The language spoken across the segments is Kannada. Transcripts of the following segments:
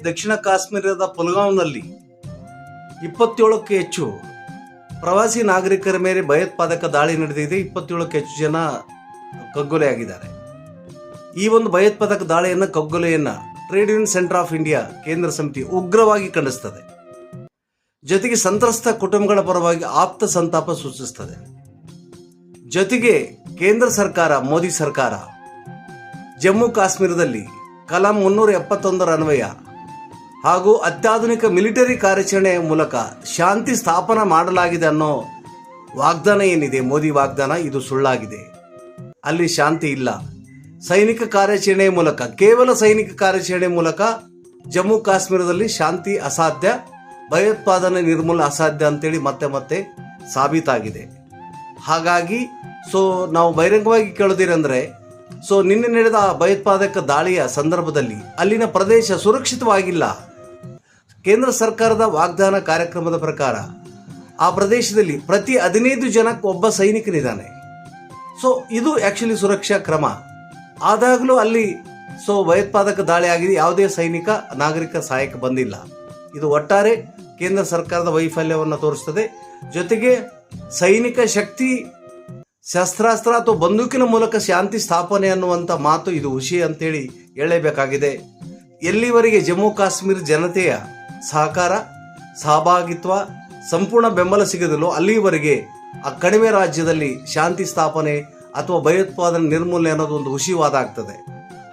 ದಕ್ಷಿಣ ಕಾಶ್ಮೀರದ ಪುಲ್ಗಾಂವ್ನಲ್ಲಿ 27ಕ್ಕೂ ಹೆಚ್ಚು ಪ್ರವಾಸಿ ನಾಗರಿಕರ ಮೇಲೆ ಭಯೋತ್ಪಾದಕ ದಾಳಿ ನಡೆದಿದೆ. 27ಕ್ಕೂ ಹೆಚ್ಚು ಜನ ಕಗ್ಗೊಲೆಯಾಗಿದ್ದಾರೆ. ಈ ಒಂದು ಭಯೋತ್ಪಾದಕ ದಾಳಿಯನ್ನು ಕಗ್ಗೊಲೆಯನ್ನು trade union centre of India ಕೇಂದ್ರ ಸಮಿತಿ ಉಗ್ರವಾಗಿ ಖಂಡಿಸುತ್ತದೆ. ಜೊತೆಗೆ ಸಂತ್ರಸ್ತ ಕುಟುಂಬಗಳ ಪರವಾಗಿ ಆಪ್ತ ಸಂತಾಪ ಸೂಚಿಸುತ್ತದೆ. ಜೊತೆಗೆ ಕೇಂದ್ರ ಸರ್ಕಾರ, ಮೋದಿ ಸರ್ಕಾರ ಜಮ್ಮು ಕಾಶ್ಮೀರದಲ್ಲಿ ಕಲಂ 371 ಅನ್ವಯ ಹಾಗೂ ಅತ್ಯಾಧುನಿಕ ಮಿಲಿಟರಿ ಕಾರ್ಯಾಚರಣೆಯ ಮೂಲಕ ಶಾಂತಿ ಸ್ಥಾಪನಾ ಮಾಡಲಾಗಿದೆ ಅನ್ನೋ ವಾಗ್ದಾನ ಏನಿದೆ, ಮೋದಿ ವಾಗ್ದಾನ, ಇದು ಸುಳ್ಳಾಗಿದೆ. ಅಲ್ಲಿ ಶಾಂತಿ ಇಲ್ಲ. ಸೈನಿಕ ಕಾರ್ಯಾಚರಣೆಯ ಮೂಲಕ, ಕೇವಲ ಸೈನಿಕ ಕಾರ್ಯಾಚರಣೆ ಮೂಲಕ ಜಮ್ಮು ಕಾಶ್ಮೀರದಲ್ಲಿ ಶಾಂತಿ ಅಸಾಧ್ಯ, ಭಯೋತ್ಪಾದನೆ ನಿರ್ಮೂಲನೆ ಅಸಾಧ್ಯ ಅಂತೇಳಿ ಮತ್ತೆ ಸಾಬೀತಾಗಿದೆ. ಹಾಗಾಗಿ ನಾವು ಬಹಿರಂಗವಾಗಿ ಕೇಳೋದಿರಂದ್ರೆ, ನಿನ್ನೆ ನಡೆದ ಭಯೋತ್ಪಾದಕ ದಾಳಿಯ ಸಂದರ್ಭದಲ್ಲಿ ಅಲ್ಲಿನ ಪ್ರದೇಶ ಸುರಕ್ಷಿತವಾಗಿಲ್ಲ. ಕೇಂದ್ರ ಸರ್ಕಾರದ ವಾಗ್ದಾನ ಕಾರ್ಯಕ್ರಮದ ಪ್ರಕಾರ ಆ ಪ್ರದೇಶದಲ್ಲಿ ಪ್ರತಿ 15 ಜನಕ್ಕೆ ಒಬ್ಬ ಸೈನಿಕನಿದ್ದಾನೆ. ಇದು ಆ್ಯಕ್ಚುಲಿ ಸುರಕ್ಷಾ ಕ್ರಮ. ಆದಾಗಲೂ ಅಲ್ಲಿ ಭಯೋತ್ಪಾದಕ ದಾಳಿ ಆಗಿದೆ, ಯಾವುದೇ ಸೈನಿಕ ನಾಗರಿಕ ಸಹಾಯಕ್ಕೆ ಬಂದಿಲ್ಲ. ಇದು ಒಟ್ಟಾರೆ ಕೇಂದ್ರ ಸರ್ಕಾರದ ವೈಫಲ್ಯವನ್ನು ತೋರಿಸ್ತದೆ. ಜೊತೆಗೆ ಸೈನಿಕ ಶಕ್ತಿ, ಶಸ್ತ್ರಾಸ್ತ್ರ ಅಥವಾ ಬಂದೂಕಿನ ಮೂಲಕ ಶಾಂತಿ ಸ್ಥಾಪನೆ ಅನ್ನುವಂಥ ಮಾತು ಇದು ಹುಸಿ ಅಂತೇಳಿ ಹೇಳಲೇಬೇಕಾಗಿದೆ. ಎಲ್ಲಿವರೆಗೆ ಜಮ್ಮು ಕಾಶ್ಮೀರ ಜನತೆಯ ಸಹಕಾರ, ಸಹಭಾಗಿತ್ವ, ಸಂಪೂರ್ಣ ಬೆಂಬಲ ಸಿಗದಿಲ್ಲೋ ಅಲ್ಲಿವರೆಗೆ ಆ ಕಡಿಮೆ ರಾಜ್ಯದಲ್ಲಿ ಶಾಂತಿ ಸ್ಥಾಪನೆ ಅಥವಾ ಭಯೋತ್ಪಾದನೆ ನಿರ್ಮೂಲನೆ ಅನ್ನೋದು ಒಂದು ಹುಸಿವಾದ ಆಗ್ತದೆ.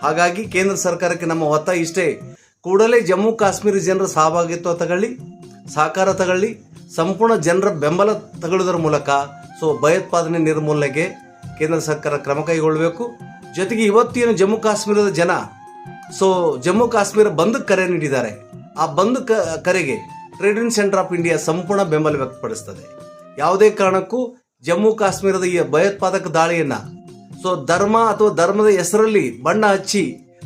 ಹಾಗಾಗಿ ಕೇಂದ್ರ ಸರ್ಕಾರಕ್ಕೆ ನಮ್ಮ ಒತ್ತಾಯ ಇಷ್ಟೇ: ಕೂಡಲೇ ಜಮ್ಮು ಕಾಶ್ಮೀರ ಜನರ ಸಹಭಾಗಿತ್ವ ತಗೊಳ್ಳಿ, ಸಹಕಾರ ತಗೊಳ್ಳಿ, ಸಂಪೂರ್ಣ ಜನರ ಬೆಂಬಲ ತಗೊಳ್ಳೋದ್ರ ಮೂಲಕ ಭಯೋತ್ಪಾದನೆ ನಿರ್ಮೂಲನೆಗೆ ಕೇಂದ್ರ ಸರ್ಕಾರ ಕ್ರಮ ಕೈಗೊಳ್ಳಬೇಕು. ಜೊತೆಗೆ ಇವತ್ತೇನು ಜಮ್ಮು ಕಾಶ್ಮೀರದ ಜನ ಜಮ್ಮು ಕಾಶ್ಮೀರ ಬಂದ್ಗೆ ಕರೆ ನೀಡಿದ್ದಾರೆ, ಆ ಬಂದ್ ಕರೆಗೆ trade union centre of India ಸಂಪೂರ್ಣ ಬೆಂಬಲ ವ್ಯಕ್ತಪಡಿಸ್ತದೆ. ಯಾವುದೇ ಕಾರಣಕ್ಕೂ ಜಮ್ಮು ಕಾಶ್ಮೀರದ ಈ ಭಯೋತ್ಪಾದಕ ದಾಳಿಯನ್ನ ಧರ್ಮ ಅಥವಾ ಧರ್ಮದ ಹೆಸರಲ್ಲಿ ಬಣ್ಣ ಹಚ್ಚಿ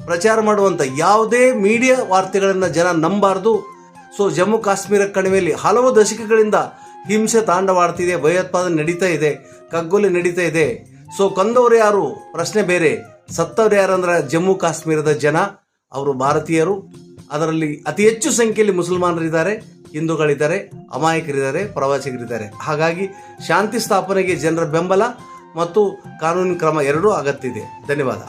ಪ್ರಚಾರ ಮಾಡುವಂತ ಯಾವುದೇ ಮೀಡಿಯಾ ವಾರ್ತೆಗಳನ್ನ ಜನ ನಂಬಾರ್ದು. ಜಮ್ಮು ಕಾಶ್ಮೀರ ಕಣಿವೆಯಲ್ಲಿ ಹಲವು ದಶಕಗಳಿಂದ ಹಿಂಸೆ ತಾಂಡವಾಡ್ತಿದೆ, ಭಯೋತ್ಪಾದನೆ ನಡೀತಾ ಇದೆ, ಕಗ್ಗೊಲೆ ನಡೀತಾ ಇದೆ. ಕೊಂದವರು ಯಾರು ಪ್ರಶ್ನೆ ಬೇರೆ, ಸತ್ತವರು ಯಾರಂದ್ರೆ ಜಮ್ಮು ಕಾಶ್ಮೀರದ ಜನ, ಅವರು ಭಾರತೀಯರು. ಅದರಲ್ಲಿ ಅತಿ ಹೆಚ್ಚು ಸಂಖ್ಯೆಯಲ್ಲಿ ಮುಸಲ್ಮಾನರಿದ್ದಾರೆ, ಹಿಂದೂಗಳಿದ್ದಾರೆ, ಅಮಾಯಕರಿದ್ದಾರೆ, ಪ್ರವಾಸಿಗರಿದ್ದಾರೆ. ಹಾಗಾಗಿ ಶಾಂತಿ ಸ್ಥಾಪನೆಗೆ ಜನರ ಬೆಂಬಲ ಮತ್ತು ಕಾನೂನಿನ ಕ್ರಮ ಎರಡೂ ಅಗತ್ಯ ಇದೆ. ಧನ್ಯವಾದ.